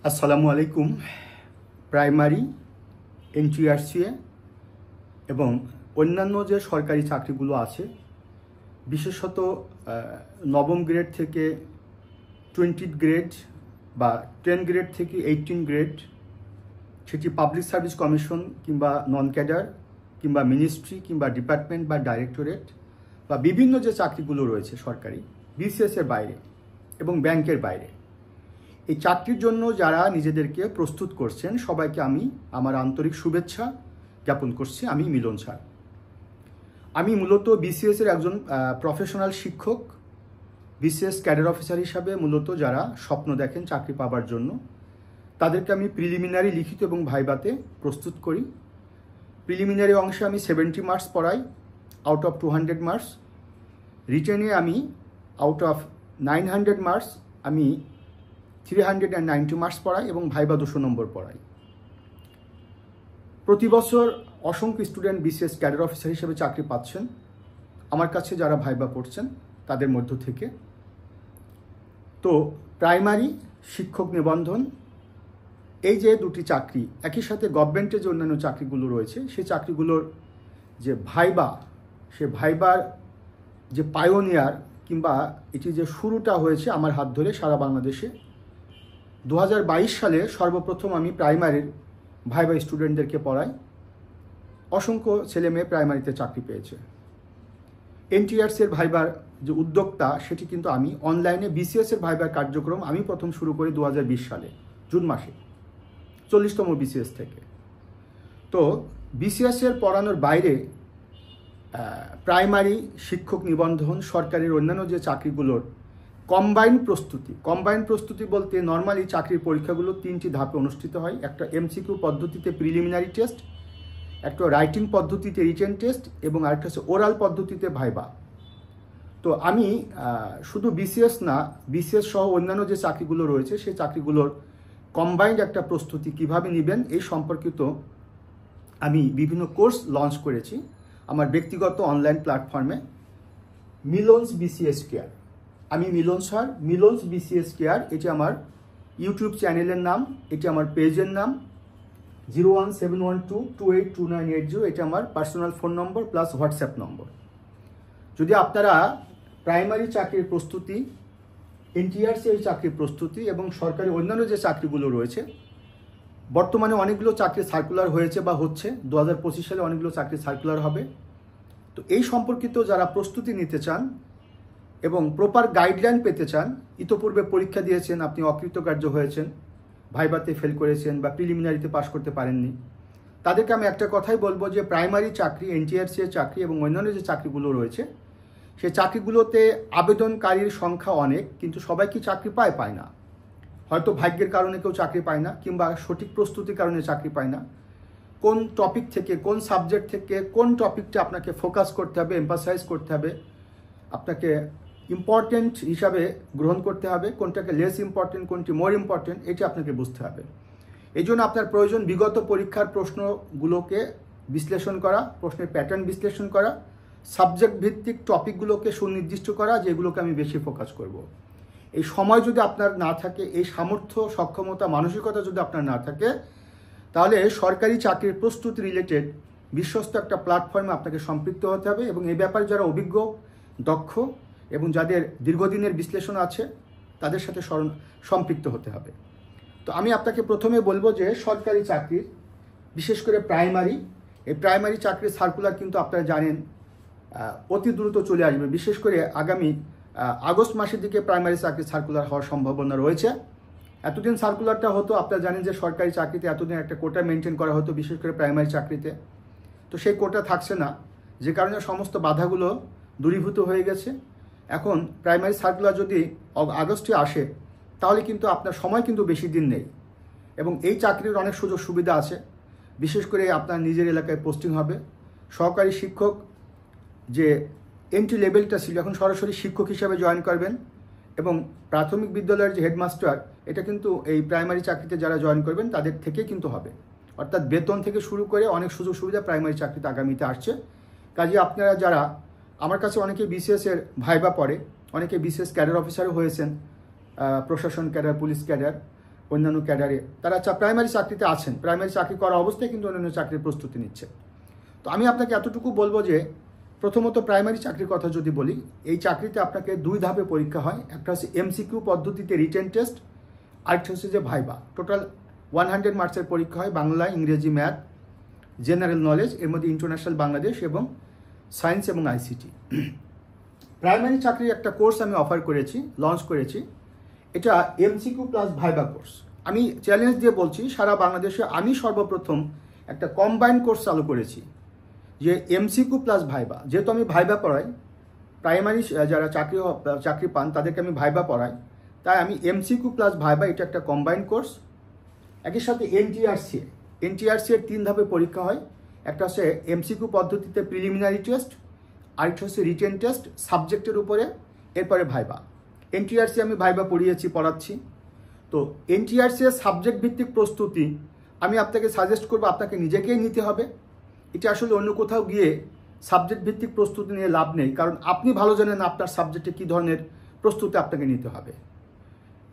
আসসালামু আলাইকুম। Primary, NTRCA এবং অন্যান্য যে সরকারি চাকরিগুলো আছে, বিশেষত নবম গ্রেড থেকে 20 গ্রেড বা 10 গ্রেড থেকে 18 গ্রেড, সেটি পাবলিক সার্ভিস কমিশন কিংবা নন ক্যাডার কিংবা মিনিস্ট্রি কিংবা ডিপার্টমেন্ট বা ডাইরেক্টরেট বা বিভিন্ন যে চাকরিগুলো রয়েছে সরকারি, বিসিএসের বাইরে এবং ব্যাংকের বাইরে, এই চাকরির জন্য যারা নিজেদেরকে প্রস্তুত করছেন সবাইকে আমি আমার আন্তরিক শুভেচ্ছা জ্ঞাপন করছি। আমি মিলন স্যার। আমি মূলত বিসিএসের একজন প্রফেশনাল শিক্ষক। বিসিএস ক্যাডার অফিসার হিসাবে মূলত যারা স্বপ্ন দেখেন চাকরি পাবার জন্য, তাদেরকে আমি প্রিলিমিনারি লিখিত এবং ভাইভাতে প্রস্তুত করি। প্রিলিমিনারি অংশে আমি 70 মার্কস পড়াই আউট অফ 200 মার্কস। রিটেনে আমি আউট অফ 900 মার্কস আমি 390 মার্কস পড়াই এবং ভাইভা 200 নম্বর পড়াই। প্রতি বছর অসংখ্য স্টুডেন্ট বিসিএস ক্যাডার অফিসার হিসেবে চাকরি পাচ্ছেন আমার কাছে যারা ভাইভা পড়ছেন তাদের মধ্য থেকে। তো প্রাইমারি শিক্ষক নিবন্ধন, এই যে দুটি চাকরি, একই সাথে গভর্নমেন্টের যে অন্যান্য চাকরিগুলো রয়েছে সেই চাকরিগুলোর যে ভাইভা, সে ভাইবার যে পায়োনিয়ার কিংবা এটি যে শুরুটা হয়েছে আমার হাত ধরে সারা বাংলাদেশে 2022 সালে সর্বপ্রথম আমি প্রাইমারির ভাইভা স্টুডেন্টদেরকে পড়াই। অসংখ্য ছেলে মেয়ে প্রাইমারিতে চাকরি পেয়েছে। এনটিআরসির ভাইবার যে উদ্যোক্তা, সেটি কিন্তু আমি অনলাইনে বিসিএসের ভাইবার কার্যক্রম আমি প্রথম শুরু করি 2020 সালে জুন মাসে 40তম বিসিএস থেকে। তো বিসিএসের পড়ানোর বাইরে প্রাইমারি শিক্ষক নিবন্ধন, সরকারের অন্যান্য যে চাকরিগুলোর কম্বাইন প্রস্তুতি বলতে নর্মালি চাকরির পরীক্ষাগুলো 3টি ধাপে অনুষ্ঠিত হয়। একটা এমসিকিউ পদ্ধতিতে প্রিলিমিনারি টেস্ট, একটা রাইটিং পদ্ধতিতে রিটেন টেস্ট এবং আরেকটা হচ্ছে ওরাল পদ্ধতিতে ভাইবা। তো আমি শুধু বিসিএস না, বিসিএস সহ অন্যান্য যে চাকরিগুলো রয়েছে সেই চাকরিগুলোর কম্বাইন্ড একটা প্রস্তুতি কিভাবে নেবেন এই সম্পর্কিত আমি বিভিন্ন কোর্স লঞ্চ করেছি আমার ব্যক্তিগত অনলাইন প্ল্যাটফর্মে মিলনস বিসিএস কেয়ার। আমি মিলন স্যার, মিলনস বিসিএস কেয়ার, এটি আমার ইউটিউব চ্যানেলের নাম, এটি আমার পেজের নাম। 01712282980 এটা আমার পার্সোনাল ফোন নম্বর প্লাস হোয়াটসঅ্যাপ নম্বর। যদি আপনারা প্রাইমারি চাকরির প্রস্তুতি, এনটিআরসি চাকরির প্রস্তুতি এবং সরকারি অন্যান্য যে চাকরিগুলো রয়েছে, বর্তমানে অনেকগুলো চাকরি সার্কুলার হয়েছে বা হচ্ছে, 2025 সালে অনেকগুলো চাকরি সার্কুলার হবে। তো এই সম্পর্কিত যারা প্রস্তুতি নিতে চান এবং প্রপার গাইডলাইন পেতে চান, ইতোপূর্বে পরীক্ষা দিয়েছেন, আপনি অকৃতকার্য হয়েছেন, ভাইভাতে ফেল করেছেন বা প্রিলিমিনারিতে পাশ করতে পারেননি, তাদেরকে আমি একটা কথাই বলবো যে প্রাইমারি চাকরি, এনটিআরসি এর চাকরি এবং অন্যান্য যে চাকরিগুলো রয়েছে সেই চাকরিগুলোতে আবেদনকারীর সংখ্যা অনেক, কিন্তু সবাই কি চাকরি পায় না। হয়তো ভাগ্যের কারণে কেউ চাকরি পায় না কিংবা সঠিক প্রস্তুতির কারণে চাকরি পায় না। কোন টপিক থেকে, কোন সাবজেক্ট থেকে কোন টপিকটা আপনাকে ফোকাস করতে হবে, এমফাসাইজ করতে হবে, আপনাকে ইম্পর্টেন্ট হিসাবে গ্রহণ করতে হবে, কোনটাকে লেস ইম্পর্টেন্ট, কোনটি মোর ইম্পর্টেন্ট, এটি আপনাকে বুঝতে হবে। এই জন্য আপনার প্রয়োজন বিগত পরীক্ষার প্রশ্নগুলোকে বিশ্লেষণ করা, প্রশ্নের প্যাটার্ন বিশ্লেষণ করা, সাবজেক্ট ভিত্তিক টপিকগুলোকে সুনির্দিষ্ট করা, যেগুলোকে আমি বেশি ফোকাস করব। এই সময় যদি আপনার না থাকে, এই সামর্থ্য, সক্ষমতা, মানসিকতা যদি আপনার না থাকে, তাহলে সরকারি চাকরির প্রস্তুতি রিলেটেড বিশ্বস্ত একটা প্ল্যাটফর্মে আপনাকে সম্পৃক্ত হতে হবে এবং এই ব্যাপারে যারা অভিজ্ঞ, দক্ষ এবং যাদের দীর্ঘদিনের বিশ্লেষণ আছে তাদের সাথে সম্পৃক্ত হতে হবে। তো আমি আপনাকে প্রথমে বলবো যে সরকারি চাকরির, বিশেষ করে প্রাইমারি, এই প্রাইমারি চাকরির সার্কুলার কিন্তু আপনারা জানেন অতি দ্রুত চলে আসবে। বিশেষ করে আগামী আগস্ট মাসের দিকে প্রাইমারি চাকরির সার্কুলার হওয়ার সম্ভাবনা রয়েছে। এতদিন সার্কুলারটা হতো, আপনারা জানেন যে সরকারি চাকরিতে এতদিন একটা কোটা মেনটেন করা হতো, বিশেষ করে প্রাইমারি চাকরিতে। তো সেই কোটা থাকছে না, যে কারণে সমস্ত বাধাগুলো দূরীভূত হয়ে গেছে। এখন প্রাইমারি সার্কুলার যদি আগস্টে আসে তাহলে কিন্তু আপনার সময় কিন্তু বেশি দিন নেই এবং এই চাকরির অনেক সুযোগ সুবিধা আছে। বিশেষ করে আপনার নিজের এলাকায় পোস্টিং হবে। সহকারী শিক্ষক যে এন্ট্রি লেভেলটা ছিল, এখন সরাসরি শিক্ষক হিসাবে জয়েন করবেন এবং প্রাথমিক বিদ্যালয়ের যে হেডমাস্টার, এটা কিন্তু এই প্রাইমারি চাকরিতে যারা জয়েন করবেন তাদের থেকে কিন্তু হবে। অর্থাৎ বেতন থেকে শুরু করে অনেক সুযোগ সুবিধা প্রাইমারি চাকরিতে আগামীতে আসছে। কাজে আপনারা যারা, আমার কাছে অনেকে বিসিএসের ভাইবা পড়ে, অনেকে বিসিএস ক্যাডার অফিসারও হয়েছেন, প্রশাসন ক্যাডার, পুলিশ ক্যাডার, অন্যান্য ক্যাডারে তারা প্রাইমারি চাকরিতে আছেন, প্রাইমারি চাকরি করা অবস্থায় কিন্তু অন্যান্য চাকরির প্রস্তুতি নিচ্ছে। তো আমি আপনাকে এতটুকু বলবো যে প্রথমত প্রাইমারি চাকরির কথা যদি বলি, এই চাকরিতে আপনাকে 2 ধাপে পরীক্ষা হয়। একটা হচ্ছে এমসিকিউ পদ্ধতিতে রিটেন টেস্ট, আরেকটা হচ্ছে যে ভাইবা। টোটাল 100 মার্কসের পরীক্ষা হয়, বাংলা, ইংরেজি, ম্যাথ, জেনারেল নলেজ, এর মধ্যে ইন্টারন্যাশনাল বাংলাদেশ এবং সায়েন্স এবং আইসিটি। প্রাইমারি চাকরির একটা কোর্স আমি অফার করেছি, লঞ্চ করেছি। এটা এমসিকিউ প্লাস ভাইবা কোর্স। আমি চ্যালেঞ্জ দিয়ে বলছি, সারা বাংলাদেশে আমি সর্বপ্রথম একটা কম্বাইন্ড কোর্স চালু করেছি, যে এমসিকিউ প্লাস ভাইবা। যেহেতু আমি ভাইবা পড়াই, প্রাইমারি যারা চাকরি পান তাদেরকে আমি ভাইবা পড়াই, তাই আমি এমসিকিউ প্লাস ভাইবা এটা একটা কম্বাইন্ড কোর্স। একই সাথে এনটিআরসি এর 3 ধাপে পরীক্ষা হয়। একটা হচ্ছে এমসিকিউ পদ্ধতিতে প্রিলিমিনারি টেস্ট, আরেকটা হচ্ছে রিটেন টেস্ট সাবজেক্টের উপরে, এরপরে ভাইবা। এনটিআরসি আমি ভাইবা পড়াচ্ছি। তো এনটিআরসি এর সাবজেক্ট ভিত্তিক প্রস্তুতি আমি আপনাকে সাজেস্ট করবো আপনাকে নিজেকেই নিতে হবে। এটা আসলে অন্য কোথাও গিয়ে সাবজেক্ট ভিত্তিক প্রস্তুতি নিয়ে লাভ নেই, কারণ আপনি ভালো জানেন আপনার সাবজেক্টে কী ধরনের প্রস্তুতি আপনাকে নিতে হবে।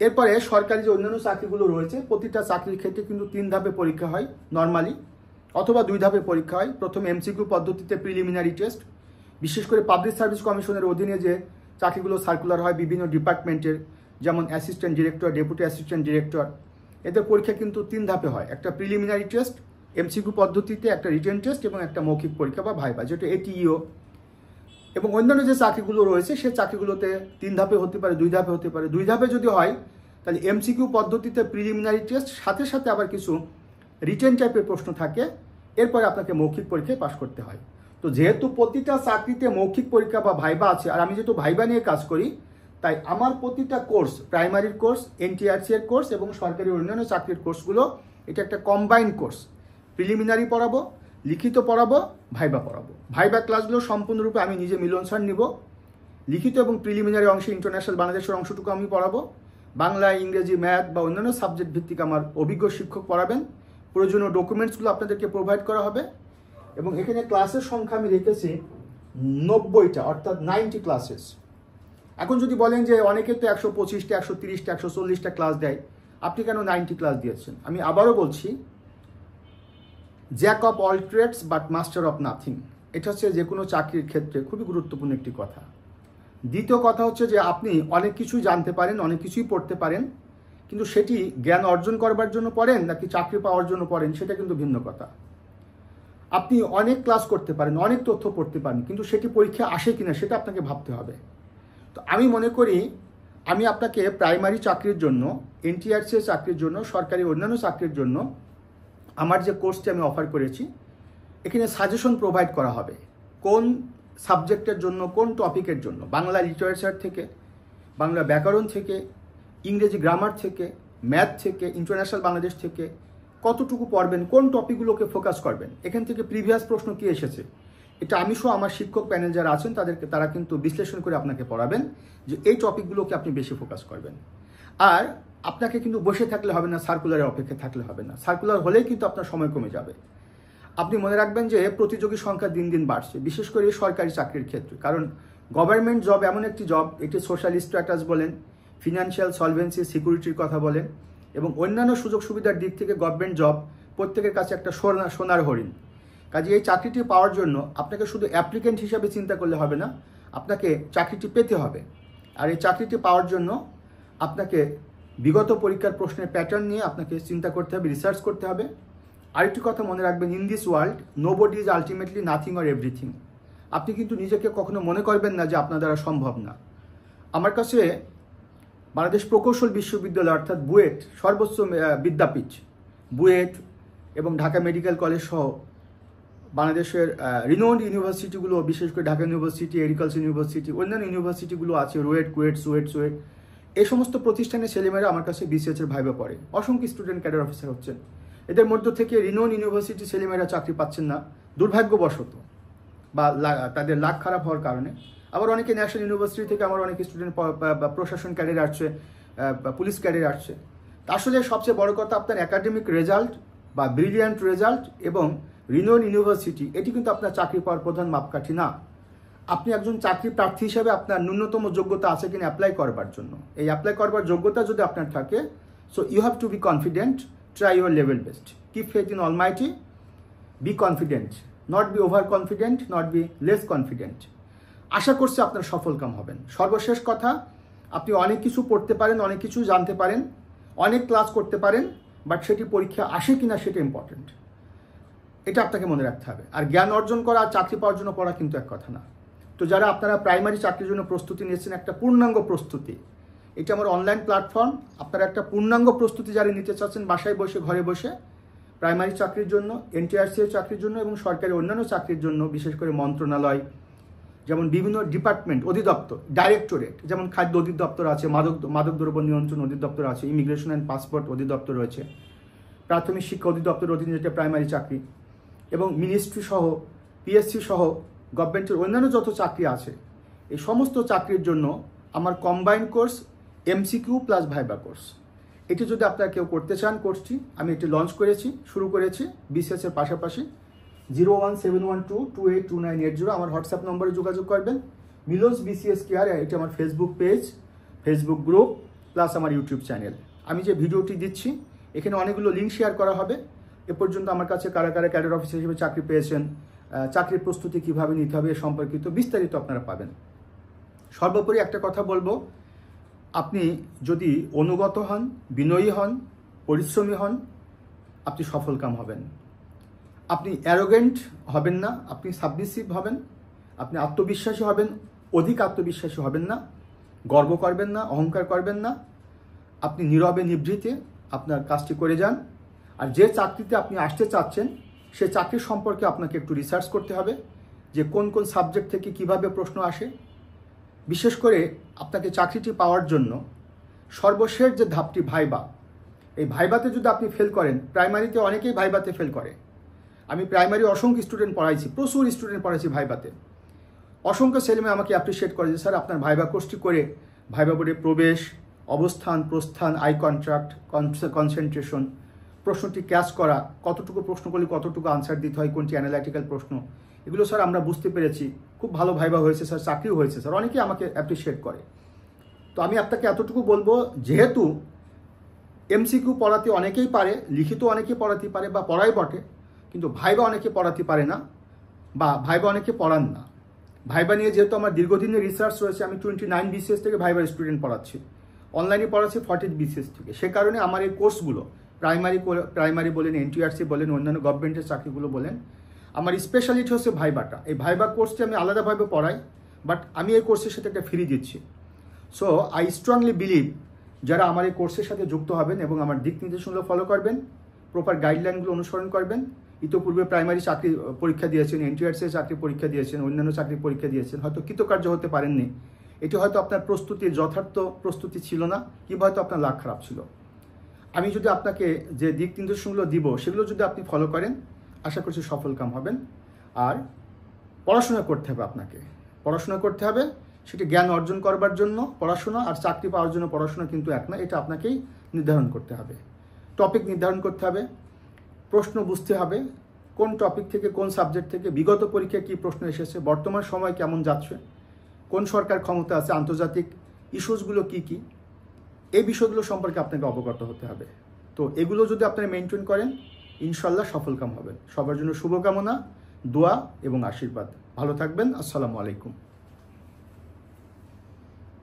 এরপরে সরকারি যে অন্যান্য চাকরিগুলো রয়েছে, প্রতিটা চাকরির ক্ষেত্রে কিন্তু 3 ধাপে পরীক্ষা হয় নর্মালি, অথবা 2 ধাপে পরীক্ষা হয়। প্রথম এমসিকিউ পদ্ধতিতে প্রিলিমিনারি টেস্ট, বিশেষ করে পাবলিক সার্ভিস কমিশনের অধীনে যে চাকরিগুলো সার্কুলার হয় বিভিন্ন ডিপার্টমেন্টের, যেমন assistant director, deputy assistant director, এদের পরীক্ষা কিন্তু 3 ধাপে হয়। একটা প্রিলিমিনারি টেস্ট এমসিকিউ পদ্ধতিতে, একটা রিটেন টেস্ট এবং একটা মৌখিক পরীক্ষা বা ভাইবা, যেটা এটিইও। এবং অন্যান্য যে চাকরিগুলো রয়েছে সেই চাকরিগুলোতে 3 ধাপে হতে পারে, 2 ধাপে হতে পারে। 2 ধাপে যদি হয় তাহলে এমসিকিউ পদ্ধতিতে প্রিলিমিনারি টেস্ট, সাথে সাথে আবার কিছু রিটেন টাইপের প্রশ্ন থাকে, এরপরে আপনাকে মৌখিক পরীক্ষায় পাশ করতে হয়। তো যেহেতু প্রতিটা চাকরিতে মৌখিক পরীক্ষা বা ভাইবা আছে, আর আমি যেহেতু ভাইবা নিয়ে কাজ করি, তাই আমার প্রতিটা কোর্স, প্রাইমারির কোর্স, এনটিআরসি এর কোর্স এবং সরকারি অন্যান্য চাকরির কোর্সগুলো, এটা একটা কম্বাইন্ড কোর্স। প্রিলিমিনারি পড়াবো, লিখিত পড়াবো, ভাইবা পড়াবো। ভাইবা ক্লাসগুলো সম্পূর্ণরূপে আমি নিজে মিলন স্যার নিব। লিখিত এবং প্রিলিমিনারি অংশে ইন্টারন্যাশনাল বাংলাদেশের অংশটুকু আমি পড়াবো। বাংলা, ইংরেজি, ম্যাথ বা অন্যান্য সাবজেক্ট ভিত্তিক আমার অভিজ্ঞ শিক্ষক পড়াবেন। প্রয়োজনীয় ডকুমেন্টসগুলো আপনাদেরকে প্রোভাইড করা হবে। এবং এখানে ক্লাসের সংখ্যা আমি রেখেছি 90টা, অর্থাৎ 90 ক্লাসেস। এখন যদি বলেন যে অনেকে তো 125টা, 130টা, 140টা ক্লাস দেয়, আপনি কেন 90 ক্লাস দিয়েছেন? আমি আবারও বলছি, jack of all trades but master of nothing. এটা হচ্ছে যে কোনো চাকরির ক্ষেত্রে খুবই গুরুত্বপূর্ণ একটি কথা। দ্বিতীয় কথা হচ্ছে যে আপনি অনেক কিছুই জানতে পারেন, অনেক কিছুই পড়তে পারেন, কিন্তু সেটি জ্ঞান অর্জন করবার জন্য পড়েন নাকি চাকরি পাওয়ার জন্য পড়েন, সেটা কিন্তু ভিন্ন কথা। আপনি অনেক ক্লাস করতে পারেন, অনেক তথ্য পড়তে পারেন, কিন্তু সেটি পরীক্ষা আসে কিনা সেটা আপনাকে ভাবতে হবে। তো আমি মনে করি আমি আপনাকে প্রাইমারি চাকরির জন্য, এনটিআরসি চাকরির জন্য, সরকারি অন্যান্য চাকরির জন্য আমার যে কোর্সটি আমি অফার করেছি, এখানে সাজেশন প্রোভাইড করা হবে কোন সাবজেক্টের জন্য, কোন টপিকের জন্য। বাংলা লিটারেচার থেকে, বাংলা ব্যাকরণ থেকে, ইংরেজি গ্রামার থেকে, ম্যাথ থেকে, ইন্টারন্যাশনাল বাংলাদেশ থেকে কতটুকু পড়বেন, কোন টপিকগুলোকে ফোকাস করবেন, এখান থেকে প্রিভিয়াস প্রশ্ন কী এসেছে, এটা আমি সহ আমার শিক্ষক প্যানেল যারা আছেন তারা কিন্তু বিশ্লেষণ করে আপনাকে পড়াবেন যে এই টপিকগুলোকে আপনি বেশি ফোকাস করবেন। আর আপনাকে কিন্তু বসে থাকলে হবে না, সার্কুলারের অপেক্ষা থাকলে হবে না। সার্কুলার হলেই কিন্তু আপনার সময় কমে যাবে। আপনি মনে রাখবেন যে প্রতিযোগী সংখ্যা দিন দিন বাড়ছে, বিশেষ করে সরকারি চাকরির ক্ষেত্রে। কারণ গভর্নমেন্ট জব এমন একটি জব, এটি সোশ্যাল স্ট্যাটাস বলেন, ফিনান্সিয়াল সলভেন্সি, সিকিউরিটির কথা বলেন এবং অন্যান্য সুযোগ সুবিধার দিক থেকে গভর্নমেন্ট জব প্রত্যেকের কাছে একটা সোনার হরিণ। কাজে এই চাকরিটি পাওয়ার জন্য আপনাকে শুধু অ্যাপ্লিকেন্ট হিসাবে চিন্তা করলে হবে না, আপনাকে চাকরিটি পেতে হবে। আর এই চাকরিটি পাওয়ার জন্য আপনাকে বিগত পরীক্ষার প্রশ্নের প্যাটার্ন নিয়ে আপনাকে চিন্তা করতে হবে, রিসার্চ করতে হবে। আরেকটি কথা মনে রাখবেন, in this world nobody is ultimately nothing or everything. আপনি কিন্তু নিজেকে কখনো মনে করবেন না যে আপনার দ্বারা সম্ভব না। আমার কাছে বাংলাদেশ প্রকৌশল বিশ্ববিদ্যালয় অর্থাৎ বুয়েট, সর্বোচ্চ বিদ্যাপীঠ বুয়েট এবং ঢাকা মেডিকেল কলেজ সহ বাংলাদেশের রিনোন্ড ইউনিভার্সিটিগুলো, বিশেষ করে ঢাকা ইউনিভার্সিটি, এগ্রিকালচার ইউনিভার্সিটি, অন্যান্য ইউনিভার্সিটিগুলো আছে, রুয়েট, কুয়েট, সুয়েট, এই সমস্ত প্রতিষ্ঠানের ছেলেমেয়েরা আমার কাছে বিসিএসের ভাইবা পড়ে। অসংখ্য স্টুডেন্ট ক্যাডার অফিসার হচ্ছেন। এদের মধ্য থেকে রিনোন ইউনিভার্সিটি ছেলেমেয়েরা চাকরি পাচ্ছেন না দুর্ভাগ্যবশত, বা তাদের লাক খারাপ হওয়ার কারণে। আবার অনেকে ন্যাশনাল ইউনিভার্সিটি থেকে আমার অনেক স্টুডেন্ট প্রশাসন ক্যাডারে আসছে, পুলিশ ক্যাডারে আসছে। আসলে সবচেয়ে বড় কথা, আপনার একাডেমিক রেজাল্ট বা ব্রিলিয়ান্ট রেজাল্ট এবং রিনোন ইউনিভার্সিটি এটি কিন্তু আপনার চাকরি পাওয়ার প্রধান মাপকাঠি না। আপনি একজন চাকরি প্রার্থী হিসেবে আপনার ন্যূনতম যোগ্যতা আছে কিনা অ্যাপ্লাই করবার জন্য। এই অ্যাপ্লাই করবার যোগ্যতা যদি আপনার থাকে, So you have to be confident, try your level best. Keep faith in Almighty, be confident, not be overconfident, not be less confident. আশা করছি আপনারা সফলকাম হবেন। সর্বশেষ কথা, আপনি অনেক কিছু পড়তে পারেন, অনেক কিছু জানতে পারেন, অনেক ক্লাস করতে পারেন, বাট সেটি পরীক্ষা আসে কিনা সেটা ইম্পর্টেন্ট। এটা আপনাকে মনে রাখতে হবে। আর জ্ঞান অর্জন করা আর চাকরি পাওয়ার জন্য পড়া কিন্তু এক কথা না। তো যারা আপনারা প্রাইমারি চাকরির জন্য প্রস্তুতি নিয়েছেন, একটা পূর্ণাঙ্গ প্রস্তুতি, এটা আমার অনলাইন প্ল্যাটফর্ম। আপনারা একটা পূর্ণাঙ্গ প্রস্তুতি যারা নিতে চাচ্ছেন বাসায় বসে, ঘরে বসে, প্রাইমারি চাকরির জন্য, এনটিআরসি চাকরির জন্য এবং সরকারি অন্যান্য চাকরির জন্য, বিশেষ করে মন্ত্রণালয়, যেমন বিভিন্ন ডিপার্টমেন্ট, অধিদপ্তর, ডাইরেক্টরেট, যেমন খাদ্য অধিদপ্তর আছে, মাদকদ্রব্য নিয়ন্ত্রণ অধিদপ্তর আছে, ইমিগ্রেশন অ্যান্ড পাসপোর্ট অধিদপ্তর রয়েছে, প্রাথমিক শিক্ষা অধিদপ্তর অধীনে যেটা প্রাইমারি চাকরি, এবং মিনিস্ট্রি সহ, পিএসসি সহ গভর্নমেন্টের অন্যান্য যত চাকরি আছে, এই সমস্ত চাকরির জন্য আমার combined course MCQ plus viva course, এটি যদি আপনারা কেউ করতে চান, কোর্সটি আমি এটি লঞ্চ করেছি, শুরু করেছি বিসিএসের পাশাপাশি। 01712282980 আমার হোয়াটসঅ্যাপ নম্বরে যোগাযোগ করবেন। মিলনস বিসিএস কেয়ার, এটি আমার Facebook page, Facebook group, plus আমার ইউটিউব চ্যানেল। আমি যে ভিডিওটি দিচ্ছি এখানে অনেকগুলো লিঙ্ক শেয়ার করা হবে। এ পর্যন্ত আমার কাছে কারা কারা ক্যাডার অফিসার হিসেবে চাকরি পেয়েছেন, চাকরির প্রস্তুতি কীভাবে নিতে হবে এ সম্পর্কিত বিস্তারিত আপনারা পাবেন। সর্বোপরি একটা কথা বলবো, আপনি যদি অনুগত হন, বিনয়ী হন, পরিশ্রমী হন, আপনি সফলকাম হবেন। আপনি অ্যারোগেন্ট হবেন না, আপনি সাবমিসিভ হবেন, আপনি আত্মবিশ্বাসী হবেন, অধিক আত্মবিশ্বাসী হবেন না, গর্ব করবেন না, অহংকার করবেন না। আপনি নীরবে নিভৃতে আপনার কাজটি করে যান। আর যে চাকরিতে আপনি আসতে চাচ্ছেন সে চাকরির সম্পর্কে আপনাকে একটু রিসার্চ করতে হবে, যে কোন কোন সাবজেক্ট থেকে কিভাবে প্রশ্ন আসে। বিশেষ করে আপনাকে চাকরিটি পাওয়ার জন্য সর্বশেষ যে ধাপটি ভাইবা, এই ভাইবাতে যদি আপনি ফেল করেন, প্রাইমারিতে অনেকেই ভাইবাতে ফেল করে, আমি প্রাইমারি অসংখ্য স্টুডেন্ট পড়াইছি, প্রচুর স্টুডেন্ট পড়াইছি ভাইবাতে। অসংখ্য ছেলেমেয়ে আমাকে অ্যাপ্রিসিয়েট করে যে স্যার আপনার ভাইবা কোর্সটি করে ভাইবা বোর্ডে প্রবেশ, অবস্থান, প্রস্থান, আই কন্ট্রাক্ট, কনসেন্ট্রেশন, প্রশ্নটি ক্যাচ করা, কতটুকু প্রশ্ন করলে কতটুকু আনসার দিতে হয়, কোনটি অ্যানালাইটিক্যাল প্রশ্ন, এগুলো স্যার আমরা বুঝতে পেরেছি, খুব ভালো ভাইবা হয়েছে স্যার, চাকরিও হয়েছে স্যার, অনেকেই আমাকে অ্যাপ্রিসিয়েট করে। তো আমি আপনাকে এতটুকু বলবো, যেহেতু এমসিকিউ পড়াতে অনেকেই পারে, লিখিত অনেকেই পড়াতে পারে বা পড়াই বটে, কিন্তু ভাইবা অনেকে পড়াতে পারে না বা ভাইবা অনেকে পড়ান না। ভাইবা নিয়ে যেহেতু আমার দীর্ঘদিনের রিসার্চ রয়েছে, আমি 29 বিসিএস থেকে ভাইবার স্টুডেন্ট পড়াচ্ছি, অনলাইনে পড়াচ্ছি 40 বিসিএস থেকে। সে কারণে আমার এই কোর্সগুলো প্রাইমারি বলেন, এনটিআরসি বলেন, অন্যান্য গভর্নমেন্টের চাকরিগুলো বলেন, আমার স্পেশালিটি হচ্ছে ভাইবাটা। এই ভাইবা কোর্সটি আমি আলাদাভাবে পড়াই, বাট আমি এই কোর্সের সাথে একটা ফ্রি দিচ্ছি। সো আই স্ট্রংলি বিলিভ যারা আমার এই কোর্সের সাথে যুক্ত হবেন এবং আমার দিক নির্দেশনাগুলো ফলো করবেন, প্রপার গাইডলাইনগুলো অনুসরণ করবেন, ইতিপূর্বে প্রাইমারি চাকরি পরীক্ষা দিয়েছেন, এনটিআরসি চাকরি পরীক্ষা দিয়েছেন, অন্যান্য চাকরি পরীক্ষা দিয়েছেন, হয়তো কৃতকার্য হতে পারেননি, এটি হয়তো আপনার প্রস্তুতির যথার্থ প্রস্তুতি ছিল না, কিংবা হয়তো আপনার লাক খারাপ ছিল। আমি যদি আপনাকে যে দিক নির্দেশনাগুলো দিব সেগুলো যদি আপনি ফলো করেন, আশা করছি সফলকাম হবেন। আর পড়াশোনা করতে হবে, আপনাকে পড়াশোনা করতে হবে, সেটি জ্ঞান অর্জন করবার জন্য পড়াশোনা আর চাকরি পাওয়ার জন্য পড়াশোনা কিন্তু এক না, এটা আপনাকেই নির্ধারণ করতে হবে। টপিক নির্ধারণ করতে হবে, প্রশ্ন বুঝতে হবে, কোন টপিক থেকে, কোন সাবজেক্ট থেকে বিগত পরীক্ষায় কী প্রশ্ন এসেছে, বর্তমান সময় কেমন যাচ্ছে, কোন সরকার ক্ষমতা আছে, আন্তর্জাতিক ইস্যুসগুলো কী কী, এই বিষয়গুলো সম্পর্কে আপনাকে অবগত হতে হবে। তো এগুলো যদি আপনারা মেনটেন করেন, ইনশাল্লাহ সফলকাম হবেন। সবার জন্য শুভকামনা, দোয়া এবং আশীর্বাদ। ভালো থাকবেন। আসসালামু আলাইকুম।